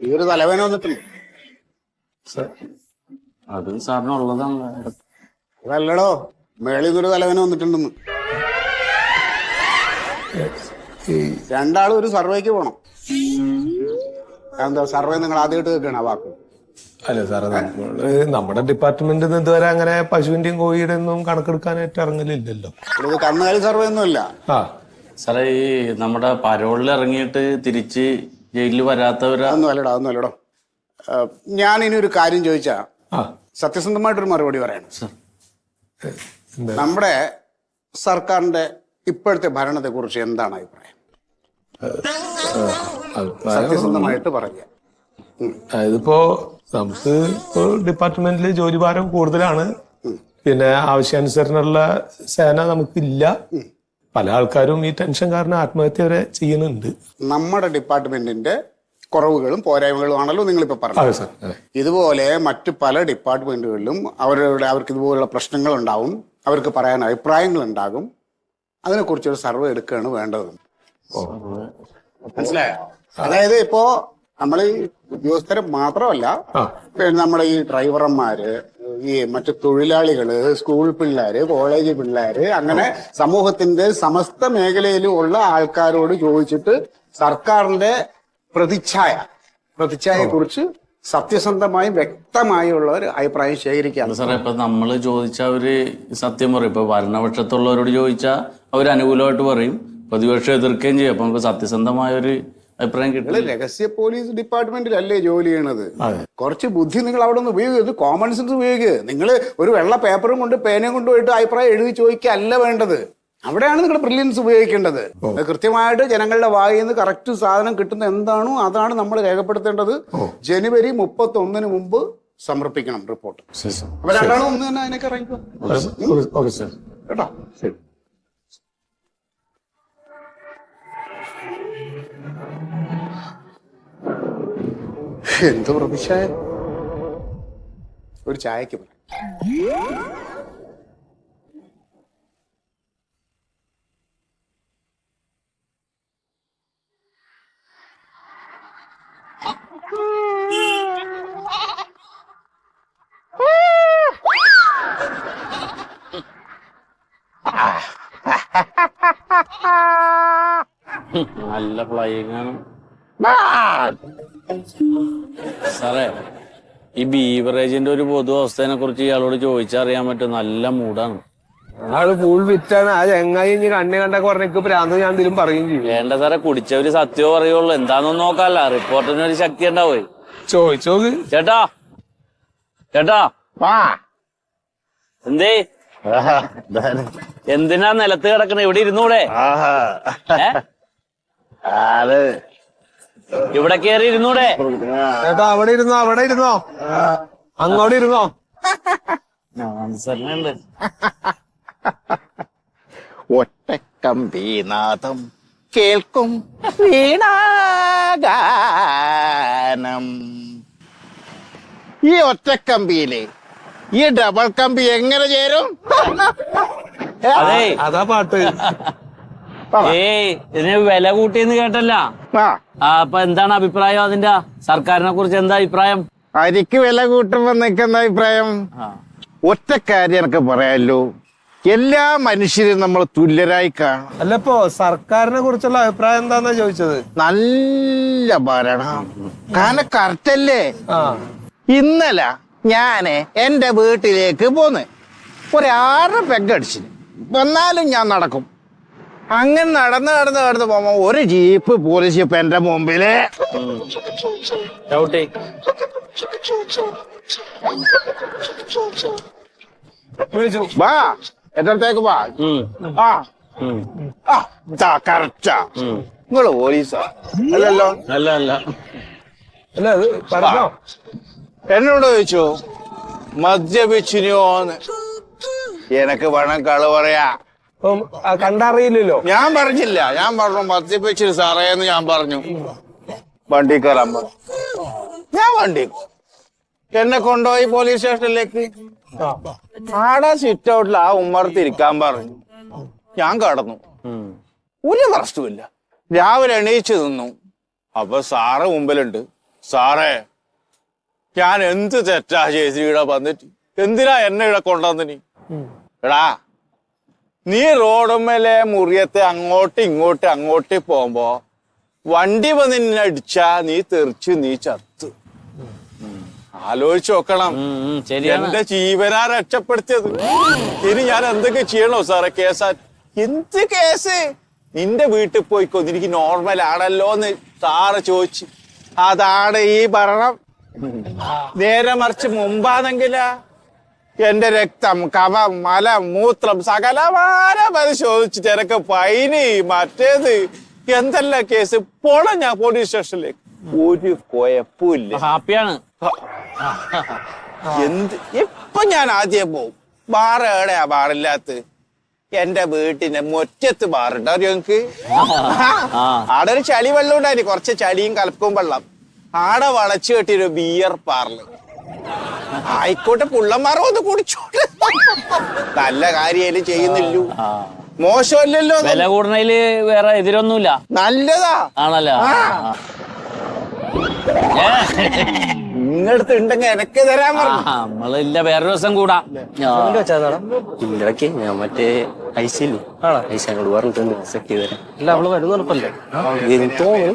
ഈ ഒരു തലവേന വന്നിട്ടില്ല. അത് സാറിനുള്ളതാണല്ലോ. അതല്ലടോ, മേളിൽ നിന്നൊരു തലവേന വന്നിട്ടുണ്ടെന്ന്. രണ്ടാളും ഒരു സർവേക്ക് പോണം. എന്താ സർവേ നിങ്ങൾ ആദ്യമായിട്ട് കേൾക്കണം ആ വാക്ക്? അല്ല സാറേ, നമ്മുടെ ഡിപ്പാർട്ട്മെന്റിൽ നിന്ന് ഇതുവരെ അങ്ങനെ പശുവിന്റെയും കോഴിയുടെ ഒന്നും കണക്കെടുക്കാനായിട്ട് ഇറങ്ങലില്ലല്ലോ. ഇത് കന്നുകാലി സർവേ ഒന്നുമില്ല. സാറേ, ഈ നമ്മുടെ പരോളിൽ ഇറങ്ങിയിട്ട് തിരിച്ച് ജയിലിൽ വരാത്തവരാ? ഒന്നുമല്ലടോ. ഞാൻ ഇനി ഒരു കാര്യം ചോദിച്ചാ സത്യസന്ധമായിട്ടൊരു മറുപടി പറയണം. നമ്മുടെ സർക്കാരിന്റെ ഇപ്പോഴത്തെ ഭരണത്തെ കുറിച്ച് എന്താണ് അഭിപ്രായം? സത്യസന്ധമായിട്ട് പറയുക. ഇതിപ്പോ നമുക്ക് ഡിപ്പാർട്ട്മെന്റിൽ ജോലിഭാരം കൂടുതലാണ്. പിന്നെ ആവശ്യാനുസരണമുള്ള സേന നമുക്കില്ല. പല ആൾക്കാരും ഈ ടെൻഷൻ കാരണം ആത്മഹത്യ വരെ ചെയ്യുന്നുണ്ട്. നമ്മുടെ ഡിപ്പാർട്ട്മെന്റിന്റെ കുറവുകളും പോരായ്മകളും ആണല്ലോ നിങ്ങളിപ്പോ പറഞ്ഞത്. ഇതുപോലെ മറ്റു പല ഡിപ്പാർട്ട്മെന്റുകളിലും അവർക്ക് ഇതുപോലുള്ള പ്രശ്നങ്ങൾ ഉണ്ടാവും, അവർക്ക് പറയാൻ അഭിപ്രായങ്ങൾ ഉണ്ടാകും. അതിനെക്കുറിച്ചൊരു സർവേ എടുക്കുകയാണ് വേണ്ടത്. മനസ്സിലായോ? അതായത് ഇപ്പോ നമ്മൾ ഈ ഉദ്യോഗസ്ഥരെ മാത്രമല്ല, നമ്മുടെ ഈ ഡ്രൈവർമാര്, ഈ മറ്റു തൊഴിലാളികള്, സ്കൂൾ പിള്ളേര്, കോളേജ് പിള്ളേര്, അങ്ങനെ സമൂഹത്തിന്റെ സമസ്ത മേഖലയിലും ഉള്ള ആൾക്കാരോട് ചോദിച്ചിട്ട് സർക്കാരിന്റെ പ്രതിച്ഛായയെ കുറിച്ച് സത്യസന്ധമായും വ്യക്തമായുള്ള ഒരു അഭിപ്രായം ശേഖരിക്കാം. സാറേ, ഇപ്പൊ നമ്മള് ചോദിച്ചാൽ അവര് സത്യം പറയും. ഇപ്പൊ ഭരണപക്ഷത്തുള്ളവരോട് ചോദിച്ചാൽ അവർ അനുകൂലമായിട്ട് പറയും, പ്രതിപക്ഷം എതിർക്കുകയും ചെയ്യും. അപ്പൊ നമുക്ക് സത്യസന്ധമായ ഒരു അഭിപ്രായം കിട്ടും. രഹസ്യ പോലീസ് ഡിപ്പാർട്ട്മെന്റിലല്ലേ ജോലി ചെയ്യണത്? കുറച്ച് ബുദ്ധി നിങ്ങൾ അവിടെ നിന്ന് ഉപയോഗിക്കുക, കോമൺ സെൻസ് ഉപയോഗിക്കുക. നിങ്ങൾ ഒരു വെള്ള പേപ്പറും കൊണ്ട് പേനയും കൊണ്ടുപോയിട്ട് അഭിപ്രായം എഴുതി ചോദിക്കുകയല്ല വേണ്ടത്. അവിടെയാണ് നിങ്ങൾ ബ്രില്യൻസ് ഉപയോഗിക്കേണ്ടത്. കൃത്യമായിട്ട് ജനങ്ങളുടെ വായിൽ നിന്ന് കറക്റ്റ് സാധനം കിട്ടുന്ന എന്താണോ അതാണ് നമ്മൾ രേഖപ്പെടുത്തേണ്ടത്. ജനുവരി 31 മുമ്പ് സമർപ്പിക്കണം റിപ്പോർട്ട്. അപ്പൊ രണ്ടാണോ ഒന്ന് തന്നെ അതിനൊക്കെ ഇറങ്ങിക്കോ കേട്ടോ. എന്ത് പ്രതീക്ഷ? ഒരു ചായക്ക് നല്ല ഫ്ലൈയിങ് ആണ് സാറേ. ഈ ബീവറേജിന്റെ ഒരു പൊതു അവസ്ഥയെ കുറിച്ച് ഇയാളോട് ചോദിച്ചറിയാൻ പറ്റും. നല്ല മൂടാണ്. ആള് ഫുൾ വിറ്റാണ്. ആ ചങ്ങായി ഇനി കണ്ണി കണ്ടൊക്കെ പറഞ്ഞ പ്രാന്ത് ഞാൻ എന്തെങ്കിലും പറയും ചെയ്യും. വേണ്ട സാറേ, കുടിച്ചവര് സത്യമോ പറയുള്ളൂ. എന്താണെന്ന് നോക്കാല്ല, റിപ്പോർട്ടിന് ഒരു ശക്തി ഉണ്ടാവേ. ചോദിച്ചോക്ക്. ചേട്ടാ എന്തേ എന്തിനാ നിലത്ത് കിടക്കണ? ഇവിടെ ഇരുന്നൂടെ? ഇവിടെ കേറി ഇരുന്നൂടെ? ചേട്ടാ അവിടെ ഇരുന്നോ അങ്ങോട്ട് ഇരുന്നോ. ഒറ്റക്കമ്പീനാഥം കേൾക്കും വീണാഗാനം. ഈ ഒറ്റക്കമ്പിയില് ഈ ഡബിൾ കമ്പി എങ്ങനെ ചേരും? അതെ, അതാ പാട്ട്. ഇതിന് വില കൂട്ടിയെന്ന് കേട്ടല്ല. അപ്പൊ എന്താണ് അഭിപ്രായം അതിന്റെ? സർക്കാരിനെ കുറിച്ച് എന്താ അഭിപ്രായം? അരിക്ക് വില കൂട്ടുമ്പോ നിൽക്കുന്ന അഭിപ്രായം ഒറ്റ കാര്യം എനിക്ക് പറയാമല്ലോ, എല്ലാ മനുഷ്യരും നമ്മൾ തുല്യരായി കാണും. അല്ലപ്പോ സർക്കാരിനെ കുറിച്ചുള്ള അഭിപ്രായം എന്താന്നാ ചോദിച്ചത്? നല്ല ഭരണം. കാരണം കറക്റ്റല്ലേ? ഇന്നലെ ഞാന് എന്റെ വീട്ടിലേക്ക് പോന്ന് ഒരു 6 പെഗ് അടിച്ചു. വന്നാലും ഞാൻ നടക്കും. അങ്ങനെ നടന്ന് പോകുമ്പോ ഒരു ജീപ്പ് പോലീസ് ജീപ്പ് എന്റെ മുമ്പില്. വാ എന്റെ അടുത്തേക്ക് വാ. കറക്റ്റാ. നിങ്ങള് പോലീസാ? അല്ലല്ലോ. അല്ല അല്ല അത് പറഞ്ഞോ. എന്നോട് ചോദിച്ചു മദ്യപിച്ചിനോന്ന്. എനക്ക് വേണം കള് പറയാ. കണ്ടറിയില്ലല്ലോ. ഞാൻ പറഞ്ഞില്ല. ഞാൻ പറഞ്ഞു മദ്യപിച്ചിട്ട് സാറേന്ന് ഞാൻ പറഞ്ഞു. വണ്ടി കയറാൻ പറഞ്ഞു. ഞാൻ വണ്ടി എന്നെ കൊണ്ടുപോയി പോലീസ് സ്റ്റേഷനിലേക്ക്. ആടെ സിറ്റ് ഔട്ടിൽ ആ ഉമ്മർത്തിരിക്കാൻ പറഞ്ഞു. ഞാൻ കടന്നു. ഒരു പ്രശ്നമില്ല. രാവിലെ എണീച്ചു നിന്നു. അപ്പൊ സാറ് മുമ്പിലുണ്ട്. സാറേ, ഞാൻ എന്ത് തെറ്റാ ചെയ്ത് ഇവിടെ വന്നിട്ട്? എന്തിനാ എന്നെ ഇവിടെ കൊണ്ടുവന്നിനി? എടാ, നീ റോഡുമ്മലെ മുറിയത്തെ അങ്ങോട്ട് പോകുമ്പോ വണ്ടി വന്ന് നിന്നെ അടിച്ചാ നീ തെറിച്ച് നീ ചത്ത്. ആലോചിച്ച് നോക്കണം. എന്റെ ജീവനാ രക്ഷപ്പെടുത്തിയത്. ഇനി ഞാൻ എന്തൊക്കെ ചെയ്യണോ സാറേ? കേസാ? എന്ത് കേസ്? നിന്റെ വീട്ടിൽ പോയിക്കോ, എനിക്ക് നോർമൽ ആണല്ലോ എന്ന് സാറ് ചോദിച്ചു. അതാണ് ഈ ഭരണം. നേരെ മറിച്ച് മുമ്പാണെങ്കിലാ എന്റെ രക്തം, കഫം, മലം, മൂത്രം സകലമാന പരിശോധിച്ചിട്ട് എനക്ക് ഫൈന്, മറ്റേത് എന്തെല്ലാം കേസ്. പോണം ഞാൻ പോലീസ് സ്റ്റേഷനിലേക്ക്. ഒരു കുഴപ്പമില്ല, ഹാപ്പിയാണ്. ഇപ്പൊ ഞാൻ ആദ്യം പോവും. ബാറ് എവിടെയാ ബാറില്ലാത്ത? എന്റെ വീട്ടിന്റെ മുറ്റത്ത് ബാറുണ്ട്, അറിയോ നിങ്ങക്ക്? ആടെ ഒരു ചളി വെള്ളം ഉണ്ടായിരുന്നു, കുറച്ച് ചളിയും കലപ്പും വെള്ളം. ആടെ വളച്ചു കെട്ടിയൊരു ബിയർ പാർല്. ആയിക്കോട്ടെ, പുള്ളന്മാർ ഒന്ന് കുടിച്ചോട്ടെ. നല്ല കാര്യമായാലും ചെയ്യുന്നില്ലു, മോശമല്ലല്ലോ. വില കൂടുന്നതില് വേറെ എതിരൊന്നുമില്ല, നല്ലതാ ആണല്ലോ. നിങ്ങളടുത്ത് ഉണ്ടെങ്കിൽ എനക്ക് തരാൻ പറഞ്ഞു. നമ്മളില്ല, വേറൊരു ദിവസം കൂടാ. ഇല്ലടക്ക് ഞാൻ മറ്റേ ഐസിയില്ലേ, ഐസിനോട് പറഞ്ഞിട്ടുണ്ട് സെറ്റ് ചെയ്ത് തരാം. അല്ല, അവള് വരുന്ന ഉറപ്പല്ലേ? എനിക്ക് തോന്നുന്നു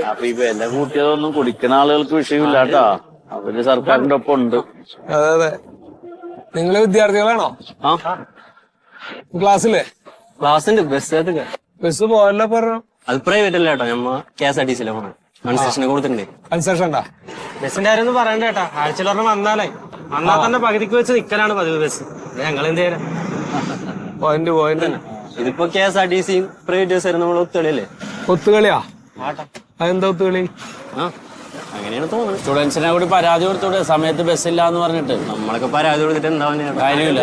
അപ്പൊ ഈ വില കൂട്ടിയതൊന്നും കുടിക്കുന്ന ആളുകൾക്ക് വിഷയമില്ല കേട്ടാ. അവര് സർക്കാരിന്റെ ഒപ്പം ഉണ്ട്. അതെ അതെ. നിങ്ങള് വിദ്യാർത്ഥികളാണോ? ക്ലാസ്സിലെ ക്ലാസ്സിന്റെ ബസ് ബസ് പോയല്ലോ പറഞ്ഞു. അത് പ്രൈവറ്റ് അല്ല കേട്ടോ, നമ്മ KSRTC പോണേ. കൺസെഷനെ കൊടുത്തിട്ടുണ്ട്. കൺസെഷൻ ഉണ്ടാ? ബസിന്റെ കാര്യം ഒന്നും പറയണ്ട കേട്ടാ. ആഴ്ചയിൽ ഒരെണ്ണം വന്നാലേ അന്നാ തന്നെ പകുതിക്ക് വെച്ച് നിക്കലാണ് പതിവ് ബസ്. ഞങ്ങൾ എന്ത് ചെയ്യാൻ? പോയിന്റ് ഇതിപ്പോ KSRTC പ്രൈവറ്റ് ബസ് നമ്മൾ ഒത്തുകളിയല്ലേ? ഒത്തുകളിയാ? അതെന്താ ഒത്തുകളി? അങ്ങനെയാണ് തോന്നുന്നത്. സ്റ്റുഡൻസിനെ കൂടി പരാതി കൊടുത്തൂടെ സമയത്ത് ബസ്സില്ല എന്ന് പറഞ്ഞിട്ട്? നമ്മളൊക്കെ പരാതി കൊടുത്തിട്ട് എന്താ കാര്യമില്ല,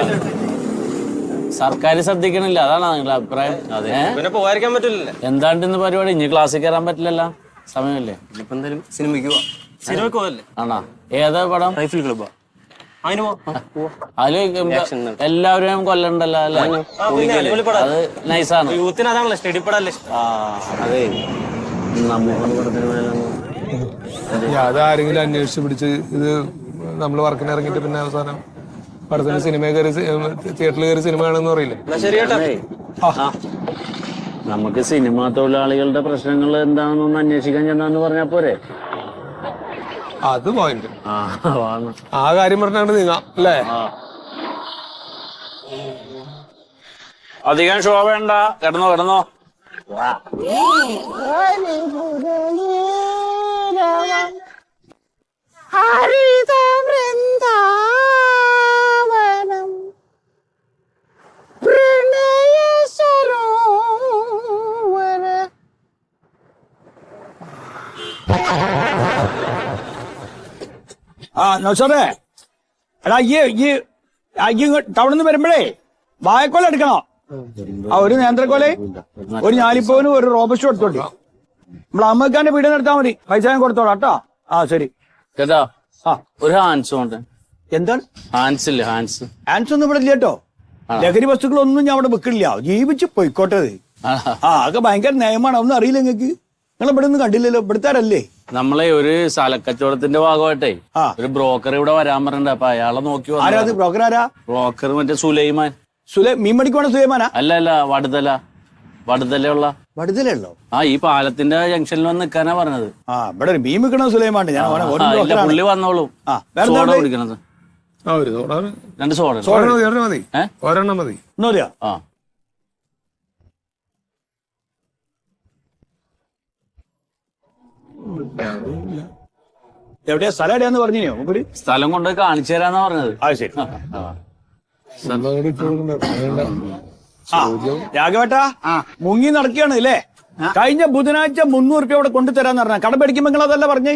സർക്കാർ ശ്രദ്ധിക്കണില്ല, അതാണ് നിങ്ങളുടെ അഭിപ്രായം? പിന്നെ പോകാതിരിക്കാൻ പറ്റില്ലല്ലേ? എന്താണ്ട് ഇന്ന് പരിപാടി? ഇനി ക്ലാസ്സിൽ കയറാൻ പറ്റില്ലല്ലോ, സമയമില്ലേ? ഇപ്പൊ എന്തായാലും സിനിമയ്ക്ക് പോവാ. സിനിമയ്ക്ക് പോവല്ലേ? ആണോ? ഏതാ പടം? റൈഫിൾ ക്ലബ്ബാ. അതിന് അതില് എല്ലാവരും കൊല്ലണ്ടല്ലോ അല്ലേ? അത് നൈസാണ്. യൂത്തിന് അതാണല്ലോ സ്റ്റഡി പടല്ലേ? അതെ, അതാരെങ്കിലും അന്വേഷിച്ച് പിടിച്ച് ഇത് നമ്മൾ വർക്കിന് ഇറങ്ങിയിട്ട് പിന്നെ അവസാനം പടത്തിന് സിനിമ കയറി തിയേറ്ററിൽ കയറി സിനിമ കാണുമെന്ന് പറയില്ലേ? നമുക്ക് സിനിമാ തൊഴിലാളികളുടെ പ്രശ്നങ്ങൾ എന്താണെന്നൊന്ന് അന്വേഷിക്കാൻ ചെന്നാന്ന് പറഞ്ഞാ പോരെ? അത് പോയിന്റ്. ആ കാര്യം പറഞ്ഞാണ്ട് നീങ്ങാം അല്ലേ? അധികം ഷോ വേണ്ട, കിടന്നോ കിടന്നോ. ഹരിത വൃന്ദാവനം പ്രണയ സരോവര. നൗഷാദേ, എടാ ഈ ടൗണിൽ നിന്ന് വരുമ്പോഴേ വായക്കോല എടുക്കണോ? ഒരു നേന്ത്രക്കോല, ഒരു ഞാലിപ്പവനും ഒരു റോബസ്റ്റും എടുത്തോണ്ടി. നമ്മളെ അമ്മക്കാന്റെ വീട് നിർത്താൻ മതി, പൈസ ഞാൻ കൊടുത്തോളാം കേട്ടോ. ശരി കേട്ടോ. ഒരു ഹാൻസ് കൊണ്ട്. എന്താണ് ഹാൻസ് ഇല്ലേ? ഹാൻസ് ഒന്നും ഇവിടെ ഇല്ല കേട്ടോ. ലഹരി വസ്തുക്കളൊന്നും ഞാൻ അവിടെ വെക്കില്ല, ജീവിച്ച് പൊയ്ക്കോട്ടെ. അതൊക്കെ ഭയങ്കര നിയമമാണ്, ഒന്നും അറിയില്ല നിങ്ങക്ക്. നിങ്ങൾ ഇവിടെ ഒന്നും കണ്ടില്ലല്ലോ, ഇവിടുത്താരല്ലേ? നമ്മളെ ഒരു സ്ഥലക്കച്ചവടത്തിന്റെ ഭാഗമായിട്ടേ ഒരു ബ്രോക്കർ ഇവിടെ വരാൻ പറഞ്ഞിട്ടുണ്ട്. അപ്പൊ അയാളെ നോക്കി. ആരാ ബ്രോക്കർ? ആരാ ബ്രോക്കർ? മറ്റേ സുലൈമാൻ. മീൻ മണിക്കുവാണ് സുലൈമാനാ? അല്ല, വടുതലുള്ള. വടുതലുള്ളോ? ഈ പാലത്തിന്റെ ജംഗ്ഷനിൽ വന്ന് നിൽക്കാനാ പറഞ്ഞത്. ഇവിടെ ഒരു മീൻ വിൽക്കണ സുലൈമാൻ. പുള്ളി വന്നോളൂ. സോഡ കുടിക്കണത്. 2 സോഡ മതി. ഒരെണ്ണം മതി. എവിടെയാ സ്ഥലം? എവിടെയാന്ന് പറഞ്ഞോ? സ്ഥലം കൊണ്ട് കാണിച്ചു തരാന്നാ പറഞ്ഞത്. ശരി. രാഘവേട്ടാ, മുങ്ങി നടക്കുകയാണ് അല്ലേ? കഴിഞ്ഞ ബുധനാഴ്ച 300 രൂപ ഇവിടെ കൊണ്ടുതരാന്ന് പറഞ്ഞ കട പേടിക്കുമ്പോ നിങ്ങൾ അതല്ല പറഞ്ഞേ?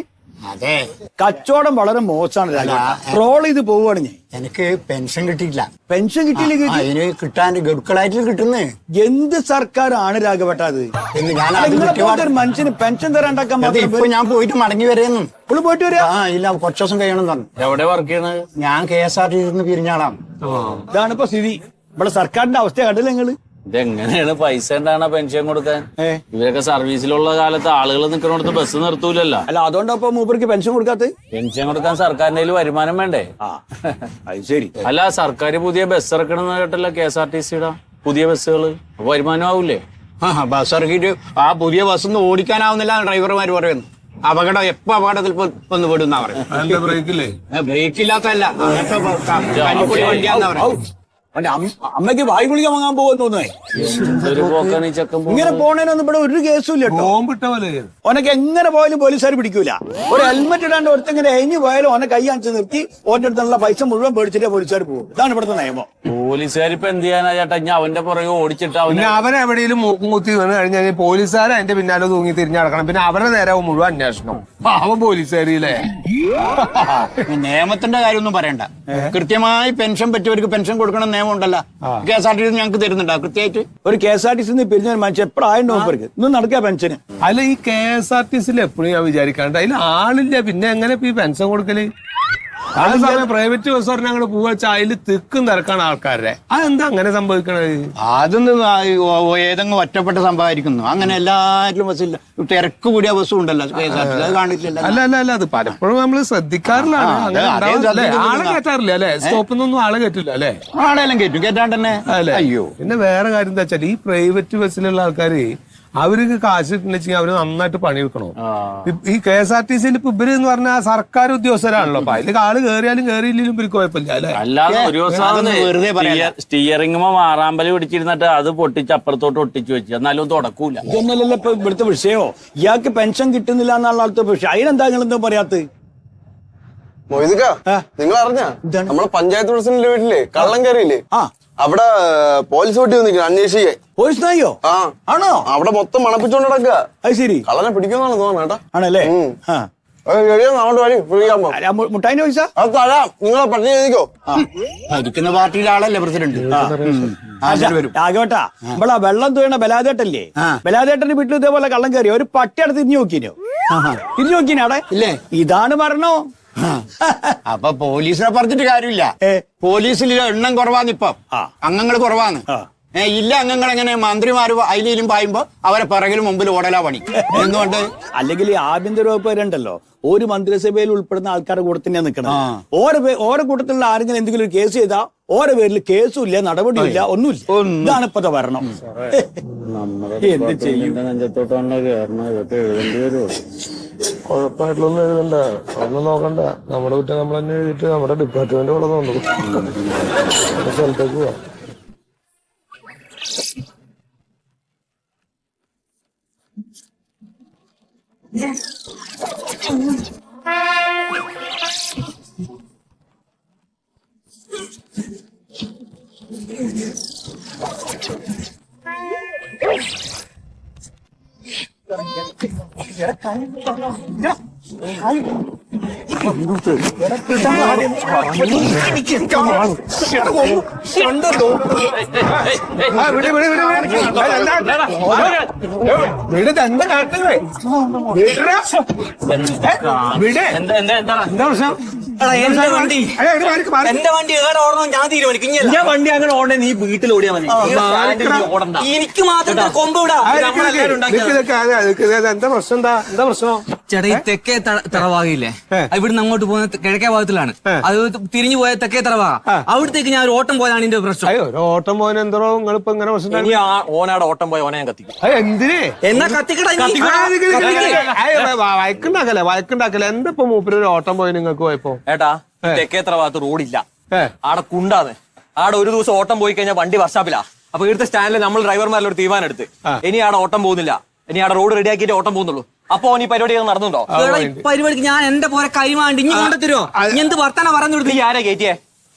അതെ, കച്ചവടം വളരെ മോശമാണ് രാഘവേട്ടാ. ട്രോൾ ചെയ്ത് പോവുകയാണ് ഞാൻ. എനിക്ക് പെൻഷൻ കിട്ടിയില്ല. പെൻഷൻ കിട്ടിയില്ലെങ്കിൽ അതിന് കിട്ടാൻ ഗഡുക്കളായിട്ട് കിട്ടുന്നേ. എന്ത് സർക്കാരാണ് രാഘവേട്ട അത്? എന്ന് ഞാൻ അല്ല, അത് നിങ്ങളെ കിട്ടിയ പോലത്തെ ഒരു മനുഷ്യന് പെൻഷൻ തരാണ്ടാക്കാൻ അത് മാത്രം ഇപ്പൊ ഞാൻ പോയിട്ട് മടങ്ങി വരെയെന്നും. ഇപ്പോൾ പോയിട്ട് വരിക. ഇല്ല, കുറച്ചു ദിവസം കഴിയണം പറഞ്ഞു. എവിടെ വർക്ക് ചെയ്യണത്? ഞാൻ KSRTC പിരിഞ്ഞാളാണ്. ഇതാണ് ഇപ്പൊ സ്ഥിതി. ഇവിടെ സർക്കാരിന്റെ അവസ്ഥ കണ്ടില്ല നിങ്ങള്? ഇതെങ്ങനെയാണ് പൈസ ഉണ്ടാണ് പെൻഷൻ കൊടുക്കാൻ? ഇവരൊക്കെ സർവീസിലുള്ള കാലത്ത് ആളുകൾ നിൽക്കുന്നിടത്ത് ബസ് നിർത്തൂലല്ലോ. അല്ല, അതുകൊണ്ടപ്പോ മൂപ്പർക്ക് പെൻഷൻ കൊടുക്കാത്ത? പെൻഷൻ കൊടുക്കാൻ സർക്കാരിന്റെ കയ്യിൽ വരുമാനം വേണ്ടേ? അത് ശരി. അല്ല, സർക്കാർ പുതിയ ബസ് ഇറക്കണമെന്ന് കേട്ടല്ലോ, KSRTCയുടെ പുതിയ ബസ്സുകള്. അപ്പൊ വരുമാനം ആവൂലേ? ബസ് ഇറക്കിയിട്ട് ആ പുതിയ ബസ്സൊന്നും ഓടിക്കാനാവുന്നില്ല ഡ്രൈവർമാർ പറയുന്നു. അപകടം എപ്പോ അപകടത്തിൽ വന്ന് വിടുന്ന പറയും. ബ്രേക്കില്ലേ? ബ്രേക്ക് ഇല്ലാത്തല്ല, അങ്ങനത്തെ കനിപ്പൊടി വണ്ടിയാന്ന് പറയും. അമ്മയ്ക്ക് വായു ഗുളിക വാങ്ങാൻ പോകുമെന്ന് തോന്നുന്നേ. ഒരു പോക്കാണ് ഈ ചെക്കൻ പോകുന്നത്. ഇങ്ങനെ പോണേനൊന്നും ഇവിടെ ഒരു കേസും ഇല്ല കേട്ടോ. ബോംബിട്ട പോലെ. ഓനക്ക് എങ്ങനെ പോയാലും പോലീസുകാർ പിടിക്കൂല. ഒരു ഹെൽമെറ്റ് ഇടാണ്ട് ഒരുത്തെങ്ങനെ എഞ്ഞു പോയാലും ഓനെ കൈ കാണിച്ച് നിർത്തി ഓന്റെ അടുത്തുള്ള പൈസ മുഴുവൻ പേടിച്ചിട്ടേ പോലീസുകാർ പോകും. ഇതാണ് ഇവിടുത്തെ നിയമം. പോലീസുകാർ ഇപ്പൊ എന്ത് ചെയ്യാനാ ചേട്ടാ? ഞാൻ അവന്റെ പുറകെ ഓടിച്ചിട്ട് പിന്നെ അവരെവിടെയും മൂക്കും കുത്തി വന്ന് കഴിഞ്ഞാൽ പോലീസുകാർ അതിന്റെ പിന്നാലെ തൂങ്ങി തിരിഞ്ഞു നടക്കണം. പിന്നെ അവരുടെ നേരെ മുഴുവൻ അന്വേഷണം. അവൻ പോലീസുകാരില്ലേ? നിയമത്തിന്റെ കാര്യമൊന്നും പറയണ്ട. കൃത്യമായി പെൻഷൻ പറ്റിയവർക്ക് പെൻഷൻ കൊടുക്കണം നിയമം ഉണ്ടല്ലോ. KSRTC ഞങ്ങൾക്ക് തരുന്നുണ്ടോ കൃത്യമായിട്ട്? ഒരു KSRTC പിരിഞ്ഞ ഒരു മനുഷ്യൻ എപ്പോഴായിട്ടുണ്ടോ മൂപ്പർക്ക് ഇന്നും നടക്കുക പെൻഷന്? അല്ല, ഈ KSRTC എപ്പോഴും ഞാൻ വിചാരിക്കാണ്ട് അതിൽ ആളില്ല. പിന്നെ എങ്ങനെ ഈ പെൻഷൻ കൊടുക്കല്? അത് സമയം പ്രൈവറ്റ് ബസ് പറഞ്ഞാൽ അങ്ങോട്ട് പോവാച്ചാൽ അതിൽ തിക്കും തിരക്കാണ് ആൾക്കാരുടെ. അതെന്താ അങ്ങനെ സംഭവിക്കണത്? അതൊന്നും ഏതെങ്കിലും ഒറ്റപ്പെട്ട സംഭവമായിരിക്കുന്നു. അങ്ങനെ എല്ലാറ്റിലും ബസ്സില്ല. തിരക്ക് കൂടിയ ബസ്സും ഉണ്ടല്ലോ KSRTC. അത് കാണിച്ചില്ല. അല്ല അല്ല അല്ല, അത് പലപ്പോഴും നമ്മള് ശ്രദ്ധിക്കാറില്ലാണ്. അങ്ങനെ ഉണ്ടാവാറില്ലേ? ആളെ കയറ്റാറില്ല അല്ലെ? സ്റ്റോപ്പിൽ നിന്നൊന്നും ആളെ കയറ്റില്ല അല്ലെ? ആളെല്ലാം കയറ്റും, കയറ്റാണ്ട് തന്നെ. അയ്യോ, പിന്നെ വേറെ കാര്യം എന്താ വെച്ചാൽ ഈ പ്രൈവറ്റ് ബസ്സിലുള്ള ആൾക്കാര് അവർക്ക് കാശ് കിട്ടുന്നെങ്കിൽ അവര് നന്നായിട്ട് പണിയെടുക്കണോ. ഈ KSRTC ഇപ്പൊ ഇവര് എന്ന് പറഞ്ഞാൽ സർക്കാർ ഉദ്യോഗസ്ഥരാണല്ലോ. അപ്പൊ അതിലേക്ക് ആള് കയറിയാലും കയറിയില്ലെങ്കിലും ഇവർക്ക് കുഴപ്പമില്ല അല്ലെ? അല്ലാതെ ഒരു ദിവസം സ്റ്റിയറിംഗുമ്പോ മാറാമ്പല് പിടിച്ചിരുന്നിട്ട് അത് പൊട്ടിച്ച് അപ്പുറത്തോട്ട് ഒട്ടിച്ചു വെച്ചു, എന്നാലും തുടക്കൂല. ഇതൊന്നല്ലല്ലോ ഇപ്പൊ ഇവിടുത്തെ വിഷയമോ. ഇയാൾക്ക് പെൻഷൻ കിട്ടുന്നില്ല എന്നുള്ള ആളത്തെ വിഷയം. അതിനെന്താ നിങ്ങൾ എന്താ പറയാത്ത? നിങ്ങൾ അറിഞ്ഞ നമ്മളെ പഞ്ചായത്ത് പ്രസിഡന്റിന്റെ വീട്ടില് കള്ളം കയറിയില്ലേ? അവിടെ പോലീസ് വണ്ടി വന്നിരിക്കുന്നു അന്വേഷിക്കാൻ. പോലീസ് നായോ? ആണോ? അവിടെ മൊത്തം മണപ്പിച്ചോണ്ട് നടക്കുക. അത് ശരി. കള്ളനെ പിടിക്കുന്നാണ് തോന്നുന്നു കേട്ടാ. ആണല്ലേ? അങ്ങോട്ട് വഴി ഫ്രീയാൻ മുട്ടായിന്റെ പൈസ അത് തരാം. നിങ്ങളെ പട്ടിണി എഴുതിക്കോ. ഭരിക്കുന്ന പാർട്ടിയിലെ ആളല്ലേ പ്രസിഡന്റ്? രാഘവട്ടാ, ഇവിടെ വെള്ളം തൂയണ ബലാദേട്ടല്ലേ? ബലാദേട്ടന്റെ വീട്ടിൽ ഇതേപോലെ കള്ളം കയറി ഒരു പട്ടിയാണ് തിരിഞ്ഞു നോക്കിനോ? തിരിഞ്ഞു നോക്കിനോ അവിടെ? ഇല്ലേ? ഇതാണ് പറഞ്ഞോ. അപ്പൊ പോലീസിനെ പറഞ്ഞിട്ട് കാര്യമില്ല. പോലീസിൽ എണ്ണം കുറവാന്ന് ഇപ്പം, അംഗങ്ങൾ കുറവാന്ന്. ഇല്ല അംഗങ്ങൾ എങ്ങനെ മന്ത്രിമാര് അതിലും പായുമ്പോ അവരെ പിറകിലും മുമ്പിൽ ഓടലാ പണി. എന്തുകൊണ്ട്? അല്ലെങ്കിൽ ഈ ആഭ്യന്തര വകുപ്പ് വരണ്ടല്ലോ, ഒരു മന്ത്രിസഭയിൽ ഉൾപ്പെടുന്ന ആൾക്കാരുടെ കൂടെ തന്നെ നിൽക്കണം. ഓരോ കൂട്ടത്തിലുള്ള ആരെങ്കിലും എന്തെങ്കിലും ഒരു കേസ് ചെയ്താൽ ഓരോ പേരിൽ കേസും ഇല്ല, നടപടിയില്ല, ഒന്നുമില്ല. ഇതാണ് ഇപ്പത്തെ ഭരണം. എന്ത് ചെയ്യും? കുഴപ്പമായിട്ടുള്ളൊന്നും എഴുതണ്ട, ഒന്നും നോക്കണ്ട. നമ്മുടെ കുറ്റം നമ്മൾ തന്നെ എഴുതിയിട്ട് നമ്മുടെ ഡിപ്പാർട്ട്മെന്റ് ഇവിടെ നോക്കും. സ്ഥലത്തേക്ക് പോവാം. എന്റെ വണ്ടി ഏടെ ഓടണം ഞാൻ തീരുമാനിക്കും. ഞാൻ വണ്ടി അങ്ങനെ ഓടണേ നീ വീട്ടിൽ ഓടിയാ മതി. എനിക്ക് മാത്രം കൊമ്പ് വിടാ. എന്താ പ്രശ്നം? എന്താ പ്രശ്നം? ചേട്ടാ, ഈ തെക്കേ തറവാകയില്ലേ, ഇവിടുന്ന് അങ്ങോട്ട് പോകുന്ന കിഴക്കേ ഭാഗത്തിലാണ്. അത് തിരിഞ്ഞു പോയ തെക്കേ തറവാക. അവിടത്തേക്ക് ഞാൻ ഒരു ഓട്ടം പോയതാണ് ഇതിന്റെ പ്രശ്നം. അയ്യോ, ഒരു ഓട്ടം പോയാൽ എന്തോ നിങ്ങളിപ്പോ ഇങ്ങനെ പ്രശ്നം? ഓനാടെ ഓട്ടം പോയ ഓനെ ഞാൻ കത്തിക്കും. എന്തിന്? എന്നാ കത്തിക്കട. വഴക്കുണ്ടാക്കല്ലേ? എന്താ ഇപ്പൊ മൂപ്പര് ഒരു ഓട്ടം പോയി നിങ്ങൾക്ക് പോയപ്പോ? ഏട്ടാ, തെക്കേ തറവാകത്ത് റോഡില്ല, ആടെ കുണ്ടാന്ന്. ആടെ ഒരു ദിവസം ഓട്ടം പോയി കഴിഞ്ഞാൽ വണ്ടി വർഷാപ്പിലാ. അപ്പൊ ഇവിടുത്തെ സ്റ്റാൻഡിൽ നമ്മൾ ഡ്രൈവർമാരിൽ ഒരു തീരുമാനം എടുത്ത് ഇനി ആടെ ഓട്ടം പോകുന്നില്ല, ഇനി ആടെ റോഡ് റെഡിയാക്കിയിട്ട് ഓട്ടം പോകുന്നുള്ളൂ. അപ്പൊ ഈ പരിപാടി നടന്നുണ്ടോ? പരിപാടിക്ക് ഞാൻ എന്റെ പോലെ കൈമാണ്ടി ഇനി കൊണ്ടുത്തരുമോ? എന്ത് വർത്താനം പറഞ്ഞു കൊടുത്തു? ആരാ കയറ്റിയേ?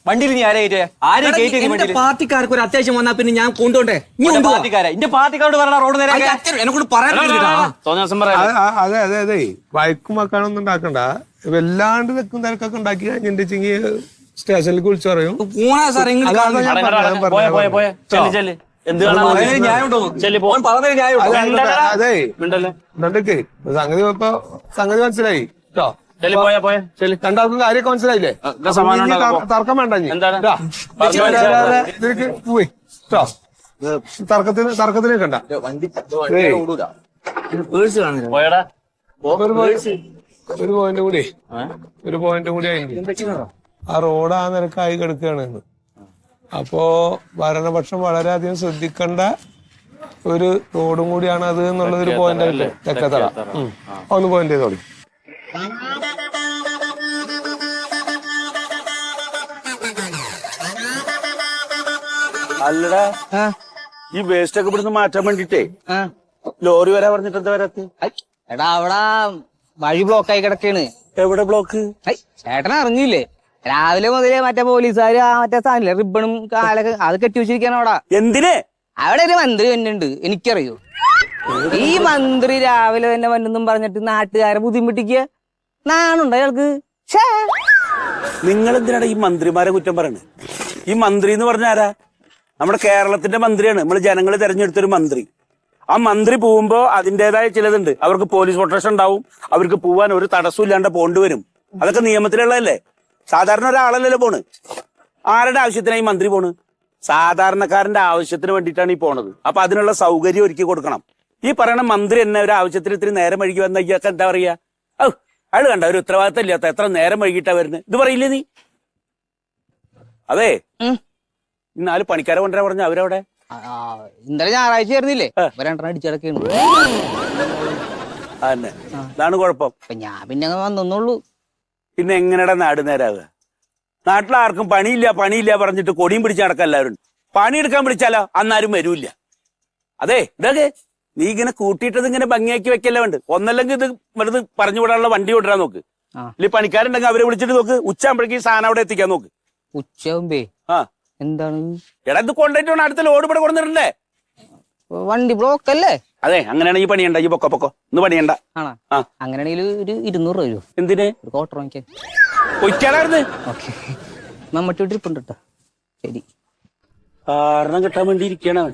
വണ്ടിയിൽ നീ ആരെ കയറ്റേ ആരെ കയറ്റി എന്റെ പാർട്ടിക്കാർക്ക് ഒരു അത്യാവശ്യം വന്നാൽ പിന്നെ ഞാൻ കൊണ്ടുപോണ്ടേ നീ കൊണ്ടുപോ. പാർട്ടിക്കാരെ എന്റെ പാർട്ടിക്കാരോട് പറഞ്ഞ റോഡ് നേരെ എന്നെ കൊണ്ട് പറയാൻ തോന്നിയാസം പറയാം. അതെ അതെ അതെ വഴക്കും വെക്കാനൊന്നും ഉണ്ടാക്കണ്ട. വല്ലാണ്ട് വെക്കും തിരക്കൊക്കെ ഉണ്ടാക്കി കഴിഞ്ഞിട്ടുണ്ടെങ്കിൽ സ്റ്റേഷനിലേക്ക് വിളിച്ചു പറയും. പോണാ സാറേ ഇങ്ങോട്ട് അതാണ് കാണുന്നില്ല. ഞാൻ പറഞ്ഞത്. പോയെ പോയെ പോയെ ചെല്ല് ചെല്ല്. എന്ത് അതെ എന്നിട്ടേ സംഗതി ഇപ്പൊ സംഗതി മനസ്സിലായി കേട്ടോ. പോയെ പോയെ ചെല്ല്. രണ്ടാൾക്കും കാര്യമൊക്കെ മനസ്സിലായില്ലേ? സമാധാനം ഇനി ഉണ്ടാക്കാം. തർക്കം വേണ്ട ഇനി. എന്താണ്? ട്ടാ. ഇതിലേക്ക് പോയി കേട്ടോ. തർക്കത്തിന് കണ്ട പേഴ്സ് കാണില്ല. പോയടാ. ഒരു പോയിന്റ് കൂടി ആയി. ആ റോഡ് ആ നിരക്കായി കിടക്കുകയാണ്. അപ്പോ ഭരണപക്ഷം വളരെയധികം ശ്രദ്ധിക്കേണ്ട ഒരു റോഡും കൂടിയാണ് അത് എന്നുള്ളതൊരു പോയിന്റ് ആയിട്ട് തെക്കത്തറ ഒന്ന് പോയിന്റ് ചെയ്തോളി. അല്ലടാ ഈ വേസ്റ്റ് ഒക്കെ ഇവിടുന്ന് മാറ്റാൻ വേണ്ടിട്ടേ ലോറി വരാ പറഞ്ഞിട്ട് എന്താ വരാത്ത? എടാ അവിടെ വഴി ബ്ലോക്ക് ആയി കിടക്കാണ്. എവിടെ ബ്ലോക്ക്? ചേട്ടൻ അറിഞ്ഞില്ലേ? രാവിലെ മുതലേ മറ്റേ പോലീസുകാര് ആ മറ്റേ സാധനം റിബണും കാലൊക്കെ അത് കെട്ടി വെച്ചിരിക്കാണ് അവിടെ. എന്തിന്? അവിടെ ഒരു മന്ത്രി വന്നിട്ടുണ്ട്, എനിക്കറിയൂ. ഈ മന്ത്രി രാവിലെ തന്നെ വന്നെന്നും പറഞ്ഞിട്ട് നാട്ടുകാരെ ബുദ്ധിമുട്ടിക്കുക. നാണുണ്ടോ അയാൾക്ക്? നിങ്ങൾ എന്തിനാണ് ഈ മന്ത്രിമാരെ കുറ്റം പറയണത്? ഈ മന്ത്രി എന്ന് പറഞ്ഞ ആരാ? നമ്മുടെ കേരളത്തിന്റെ മന്ത്രിയാണ്. നമ്മൾ ജനങ്ങൾ തെരഞ്ഞെടുത്തൊരു മന്ത്രി. ആ മന്ത്രി പോകുമ്പോ അതിൻ്റെതായ ചിലതുണ്ട്. അവർക്ക് പോലീസ് പ്രൊട്ടക്ഷൻ ഉണ്ടാവും. അവർക്ക് പോവാൻ ഒരു തടസ്സം ഇല്ലാണ്ട് പോകേണ്ടി വരും. അതൊക്കെ നിയമത്തിലുള്ളതല്ലേ? സാധാരണ ഒരാളല്ലല്ലോ പോണ്. ആരുടെ ആവശ്യത്തിനാണ് ഈ മന്ത്രി പോണ്? സാധാരണക്കാരന്റെ ആവശ്യത്തിന് വേണ്ടിയിട്ടാണ് ഈ പോണത്. അപ്പൊ അതിനുള്ള സൗകര്യം ഒരുക്കി കൊടുക്കണം. ഈ പറയണ മന്ത്രി എന്നെ ഒരു ആവശ്യത്തിന് ഇത്തിരി നേരം വൈകി വന്ന ഇയാൾക്ക് എന്താ പറയാ? അയാൾ കണ്ട ഒരു ഉത്തരവാദിത്തം ഇല്ലാത്ത എത്ര നേരം വൈകിട്ടാ വരുന്നത്. ഇത് പറയില്ലേ നീ? അതെ ഈ 4 പണിക്കാരെ കൊണ്ടുവരാൻ പറഞ്ഞ അവരവിടെ ഇന്നലെ ഞായറാഴ്ച ആയിരുന്നില്ലേ? രണ്ടെണ്ണം അടിച്ചടക്കാണ്. അതന്നെ ഇതാണ് കുഴപ്പം. ഞാൻ പിന്നെ വന്നുള്ളൂ. പിന്നെ എങ്ങനെയാ നാട് നേരാവുക? നാട്ടിലാർക്കും പണിയില്ല പറഞ്ഞിട്ട് കൊടിയും പിടിച്ച് നടക്കാൻ എല്ലാവരും. പണിയെടുക്കാൻ വിളിച്ചാലോ അന്നാരും വരൂല്ല. അതെ ഇതൊക്കെ നീ ഇങ്ങനെ കൂട്ടിയിട്ടത് ഇങ്ങനെ ഭംഗിയാക്കി വെക്കല്ലേ വേണ്ട. ഒന്നല്ലെങ്കിൽ ഇത് വെറുതെ പറഞ്ഞു വിടാനുള്ള വണ്ടി വിടാൻ നോക്ക്. ഇല്ല പണിക്കാരുണ്ടെങ്കിൽ അവരെ വിളിച്ചിട്ട് നോക്ക്. ഉച്ചയാകുമ്പോഴേക്കും ഈ സാധനം അവിടെ എത്തിക്കാൻ നോക്ക്. ഉച്ചയാകുമ്പേ എന്താണ്? എടാ ഇത് കൊണ്ടുപോയിട്ട് വേണം അടുത്ത ലോഡ് ഇവിടെ കൊടുത്തിട്ടുണ്ടേ. വണ്ടി ബ്ലോക്ക് അല്ലേ? അതെ അങ്ങനെയാണെങ്കിൽ ഈ പണിയണ്ട. ഈ പൊക്കോ ഒന്ന് പണിയണ്ട. ആണോ? അങ്ങനെയാണെങ്കിൽ ഒരു 200 രൂപ വരും. എന്തിന്? ഒരു കോട്ടർ വാങ്ങിക്കാൻ. പൊയ്ക്കാടായിരുന്നു. ഓക്കെ മമ്മട്ടി ട്രിപ്പ് ഉണ്ട് കേട്ടോ. ശരി. കാരണം കിട്ടാൻ വേണ്ടി ഇരിക്കണം.